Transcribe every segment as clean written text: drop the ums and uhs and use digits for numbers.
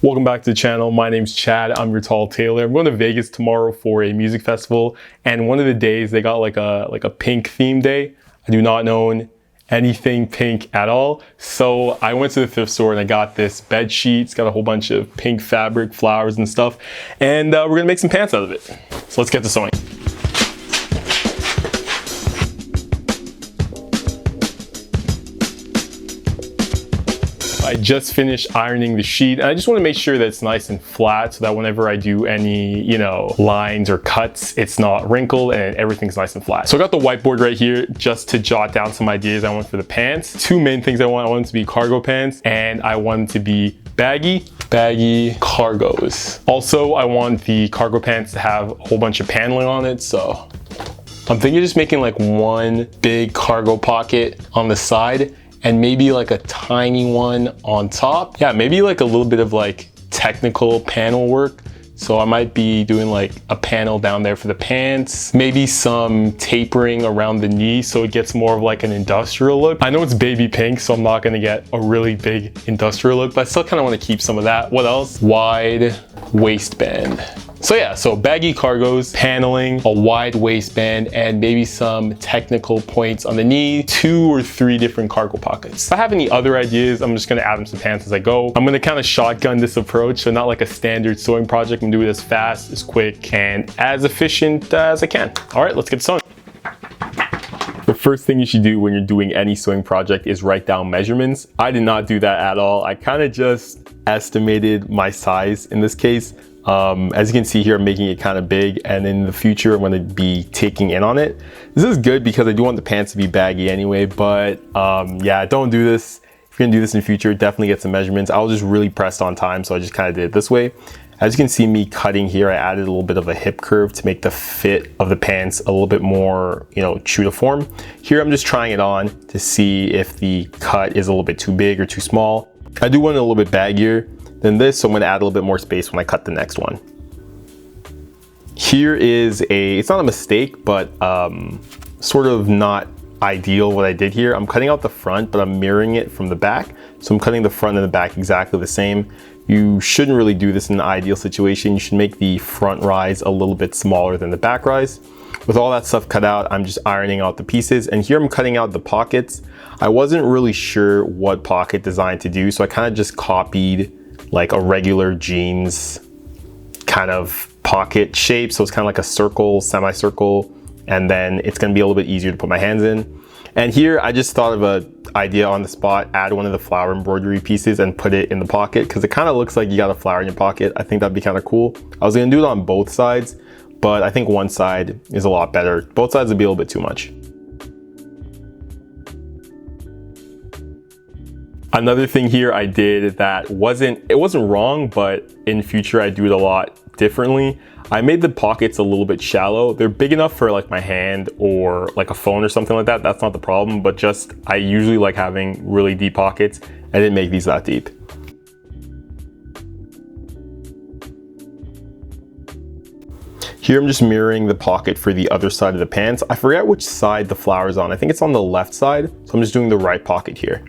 Welcome back to the channel. My name's Chad. I'm your Tall Tailor. I'm going to Vegas tomorrow for a music festival, and one of the days they got like a pink theme day. I do not own anything pink at all, so I went to the thrift store and I got this bed sheet. It's got a whole bunch of pink fabric, flowers and stuff, and we're gonna make some pants out of it. So let's get to sewing. I just finished ironing the sheet, and I just want to make sure that it's nice and flat so that whenever I do any, lines or cuts, it's not wrinkled and everything's nice and flat. So I got the whiteboard right here just to jot down some ideas I want for the pants. Two main things I want. I want them to be cargo pants, and I want them to be baggy cargos. Also, I want the cargo pants to have a whole bunch of paneling on it, so I'm thinking of just making like one big cargo pocket on the side and maybe like a tiny one on top. Yeah, maybe like a little bit of like technical panel work. So I might be doing like a panel down there for the pants, maybe some tapering around the knee so it gets more of like an industrial look. I know it's baby pink, so I'm not gonna get a really big industrial look, but I still kind of want to keep some of that. What else? Wide waistband. So yeah, so baggy cargos, paneling, a wide waistband, and maybe some technical points on the knee, 2 or 3 different cargo pockets. If I have any other ideas, I'm just gonna add them to pants as I go. I'm gonna kind of shotgun this approach, so not like a standard sewing project. I'm gonna do it as fast, as quick, and as efficient as I can. All right, let's get sewing. The first thing you should do when you're doing any sewing project is write down measurements. I did not do that at all. I kind of just estimated my size in this case. As you can see here, I'm making it kind of big, and in the future, I'm gonna be taking in on it. This is good because I do want the pants to be baggy anyway, but yeah, don't do this. If you're gonna do this in the future, definitely get some measurements. I was just really pressed on time, so I just kind of did it this way. As you can see me cutting here, I added a little bit of a hip curve to make the fit of the pants a little bit more, true to form. Here, I'm just trying it on to see if the cut is a little bit too big or too small. I do want it a little bit baggier than this, so I'm gonna add a little bit more space when I cut the next one. Here is it's not a mistake, but sort of not ideal what I did here. I'm cutting out the front, but I'm mirroring it from the back. So I'm cutting the front and the back exactly the same. You shouldn't really do this in an ideal situation. You should make the front rise a little bit smaller than the back rise. With all that stuff cut out, I'm just ironing out the pieces, and here I'm cutting out the pockets. I wasn't really sure what pocket design to do, so I kind of just copied like a regular jeans kind of pocket shape. So it's kind of like a circle, semicircle, and then it's gonna be a little bit easier to put my hands in. And here I just thought of an idea on the spot, add one of the flower embroidery pieces and put it in the pocket, because it kind of looks like you got a flower in your pocket. I think that'd be kind of cool. I was gonna do it on both sides, but I think one side is a lot better. Both sides would be a little bit too much. Another thing here I did that wasn't wrong, but in future I do it a lot differently. I made the pockets a little bit shallow. They're big enough for like my hand or like a phone or something like that. That's not the problem, but just I usually like having really deep pockets. I didn't make these that deep. Here I'm just mirroring the pocket for the other side of the pants. I forget which side the flower is on. I think it's on the left side, so I'm just doing the right pocket here.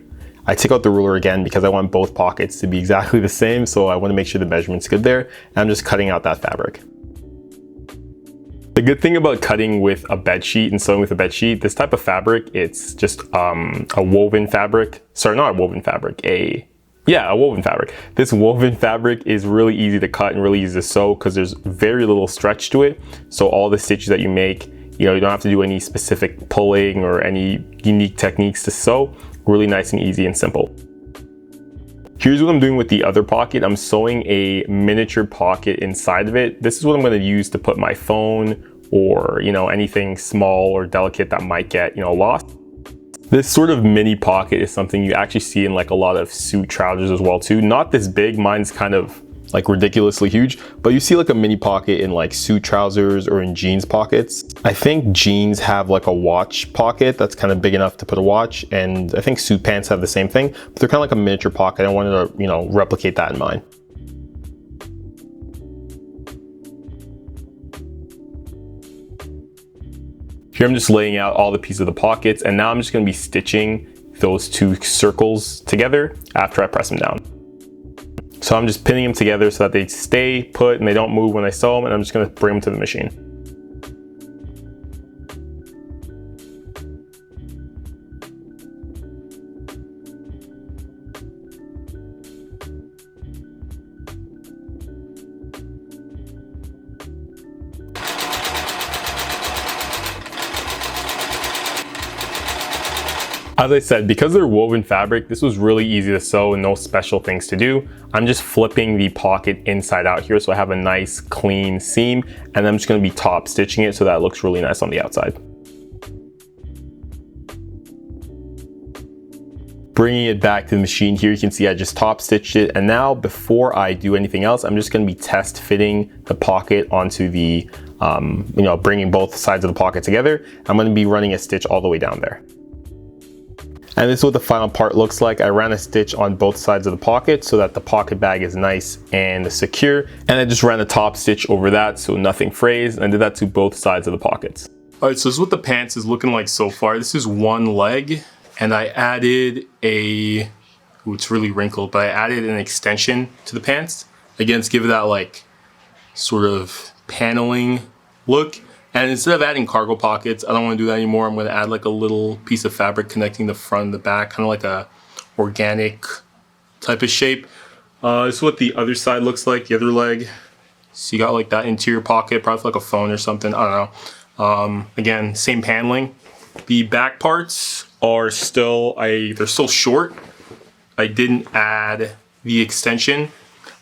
I took out the ruler again because I want both pockets to be exactly the same, so I want to make sure the measurement's good there, and I'm just cutting out that fabric. The good thing about cutting with a bed sheet and sewing with a bed sheet, this type of fabric, it's just a woven fabric. Sorry, not a woven fabric, a woven fabric. This woven fabric is really easy to cut and really easy to sew because there's very little stretch to it. So all the stitches that you make, you don't have to do any specific pulling or any unique techniques to sew. Really nice and easy and simple. Here's what I'm doing with the other pocket. I'm sewing a miniature pocket inside of it. This is what I'm going to use to put my phone or anything small or delicate that might get lost. This sort of mini pocket is something you actually see in like a lot of suit trousers as well too. Not this big, mine's kind of like ridiculously huge, but you see like a mini pocket in like suit trousers or in jeans pockets. I think jeans have like a watch pocket that's kind of big enough to put a watch, and I think suit pants have the same thing, but they're kind of like a miniature pocket. I wanted to, replicate that in mine. Here I'm just laying out all the pieces of the pockets, and now I'm just going to be stitching those two circles together after I press them down. So I'm just pinning them together so that they stay put and they don't move when I sew them, and I'm just gonna bring them to the machine. As I said, because they're woven fabric, this was really easy to sew and no special things to do. I'm just flipping the pocket inside out here so I have a nice clean seam, and I'm just gonna be top stitching it so that it looks really nice on the outside. Bringing it back to the machine here, you can see I just top stitched it, and now before I do anything else, I'm just gonna be test fitting the pocket onto the, bringing both sides of the pocket together. I'm gonna be running a stitch all the way down there. And this is what the final part looks like. I ran a stitch on both sides of the pocket so that the pocket bag is nice and secure. And I just ran a top stitch over that so nothing frays, and I did that to both sides of the pockets. All right, so this is what the pants is looking like so far. This is one leg, and I added it's really wrinkled, but I added an extension to the pants. Again, to give it that like sort of paneling look. And instead of adding cargo pockets, I don't want to do that anymore. I'm going to add like a little piece of fabric connecting the front and the back, kind of like a organic type of shape. This is what the other side looks like, the other leg. So you got like that interior pocket, probably for like a phone or something, I don't know. Again, same paneling. The back parts are still, they're still short. I didn't add the extension,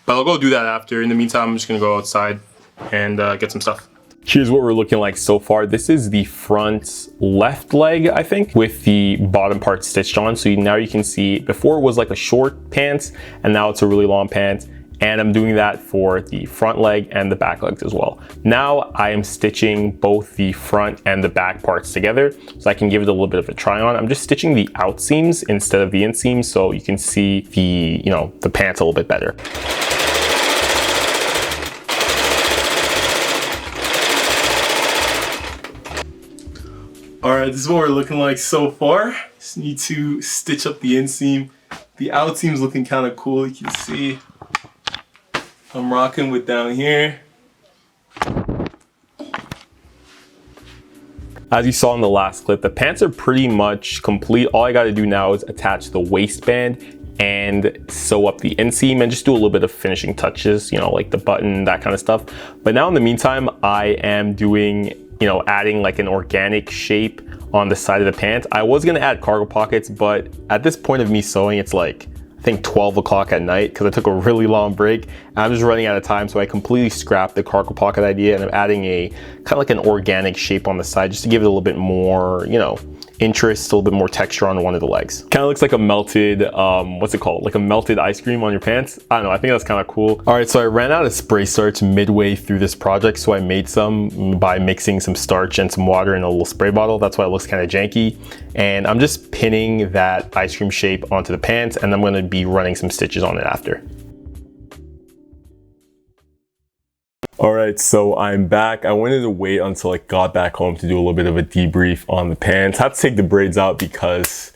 but I'll go do that after. In the meantime, I'm just going to go outside and get some stuff. Here's what we're looking like so far. This is the front left leg, I think, with the bottom part stitched on. So now you can see, before it was like a short pants, and now it's a really long pants. And I'm doing that for the front leg and the back legs as well. Now I am stitching both the front and the back parts together so I can give it a little bit of a try on. I'm just stitching the out seams instead of the inseams so you can see the pants a little bit better. All right, this is what we're looking like so far. Just need to stitch up the inseam. The out seam's looking kind of cool. You can see I'm rocking with down here. As you saw in the last clip, the pants are pretty much complete. All I got to do now is attach the waistband and sew up the inseam and just do a little bit of finishing touches, like the button, that kind of stuff. But now in the meantime, I am doing adding like an organic shape on the side of the pants. I was gonna add cargo pockets, but at this point of me sewing, it's like, I think 12 o'clock at night because I took a really long break. And I'm just running out of time, so I completely scrapped the cargo pocket idea and I'm adding a kind of like an organic shape on the side just to give it a little bit more, interest, a little bit more texture on one of the legs. Kind of looks like a melted, what's it called? Like a melted ice cream on your pants. I don't know, I think that's kind of cool. All right, so I ran out of spray starch midway through this project, so I made some by mixing some starch and some water in a little spray bottle. That's why it looks kind of janky. And I'm just pinning that ice cream shape onto the pants, and I'm gonna be running some stitches on it after. All right, so I'm back. I wanted to wait until I got back home to do a little bit of a debrief on the pants. Had to take the braids out because,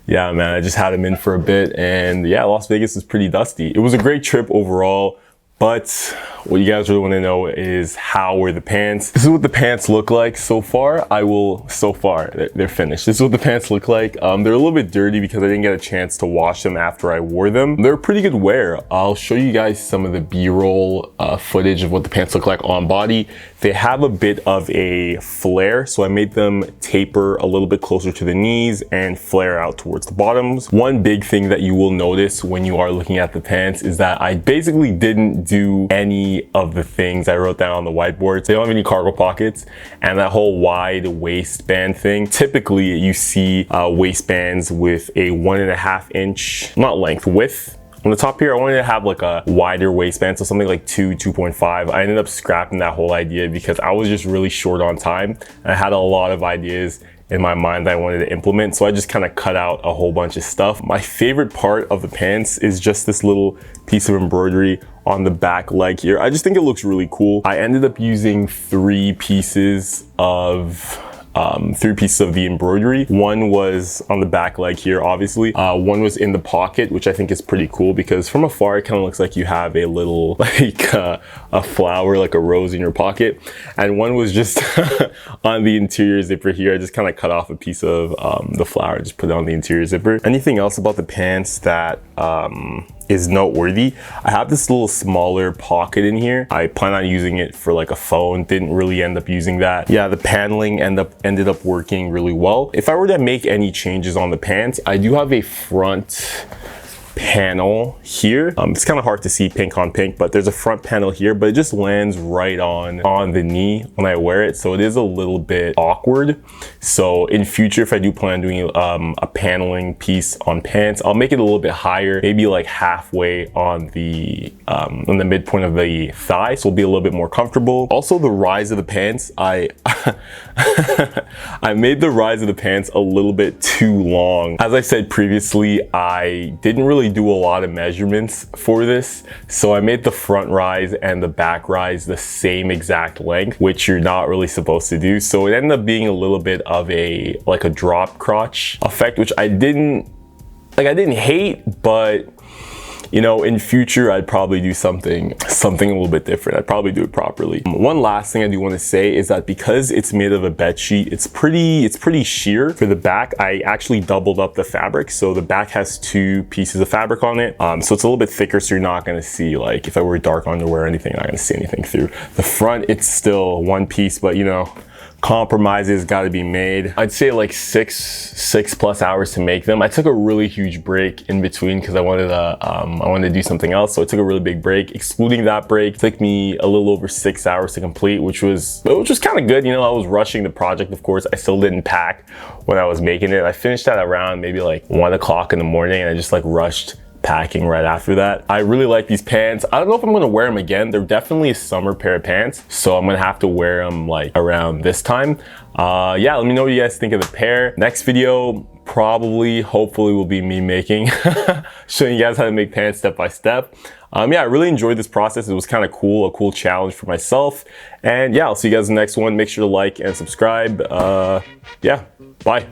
yeah, man, I just had them in for a bit, and yeah, Las Vegas is pretty dusty. It was a great trip overall, but what you guys really want to know is how were the pants. This is what the pants look like so far. They're finished. This is what the pants look like. They're a little bit dirty because I didn't get a chance to wash them after I wore them. They're pretty good wear. I'll show you guys some of the B-roll footage of what the pants look like on body. They have a bit of a flare, so I made them taper a little bit closer to the knees and flare out towards the bottoms. One big thing that you will notice when you are looking at the pants is that I basically didn't do any of the things I wrote down on the whiteboard. They don't have any cargo pockets, and that whole wide waistband thing. Typically you see waistbands with a 1.5 inch, not length, width. On the top here, I wanted to have like a wider waistband, so something like 2.5. I ended up scrapping that whole idea because I was just really short on time. I had a lot of ideas in my mind that I wanted to implement, so I just kind of cut out a whole bunch of stuff. My favorite part of the pants is just this little piece of embroidery on the back leg here. I just think it looks really cool. I ended up using 3 pieces of 3 pieces of the embroidery. One was on the back leg here, obviously. One was in the pocket, which I think is pretty cool because from afar it kind of looks like you have a little like a flower, like a rose in your pocket. And one was just on the interior zipper here. I just kind of cut off a piece of the flower, just put it on the interior zipper. Anything else about the pants that is noteworthy? I have this little smaller pocket in here. I plan on using it for like a phone. Didn't really end up using that. Yeah, the paneling ended up working really well. If I were to make any changes on the pants, I do have a front panel here. It's kind of hard to see pink on pink, but there's a front panel here, but it just lands right on the knee when I wear it, so it is a little bit awkward. So in future, if I do plan on doing a paneling piece on pants, I'll make it a little bit higher, maybe like halfway on the midpoint of the thigh, so it'll be a little bit more comfortable. Also, the rise of the pants, I made the rise of the pants a little bit too long. As I said previously, I didn't really do a lot of measurements for this, so I made the front rise and the back rise the same exact length, which you're not really supposed to do. So it ended up being a little bit of a drop crotch effect, which I didn't hate, but you know, in future, I'd probably do something a little bit different. I'd probably do it properly. One last thing I do want to say is that because it's made of a bed sheet, it's pretty sheer. For the back, I actually doubled up the fabric. So the back has 2 pieces of fabric on it. So it's a little bit thicker, so you're not gonna see, like, if I wear dark underwear or anything, you're not gonna see anything through. The front, it's still 1 piece, but you know, compromises got to be made. I'd say like six plus hours to make them. I took a really huge break in between because I wanted to do something else, so I took a really big break. Excluding that break, it took me a little over 6 hours to complete, which was kind of good. You know, I was rushing the project, of course. I still didn't pack when I was making it. I finished at around maybe like 1 o'clock in the morning, and I just like rushed packing right after that. I really like these pants. I don't know if I'm gonna wear them again. They're definitely a summer pair of pants, so I'm gonna have to wear them like around this time. Yeah, let me know what you guys think of the pair. Next video, hopefully will be me making, showing you guys how to make pants step by step. Yeah, I really enjoyed this process. It was kind of cool, a cool challenge for myself. And yeah, I'll see you guys in the next one. Make sure to like and subscribe. Yeah, bye.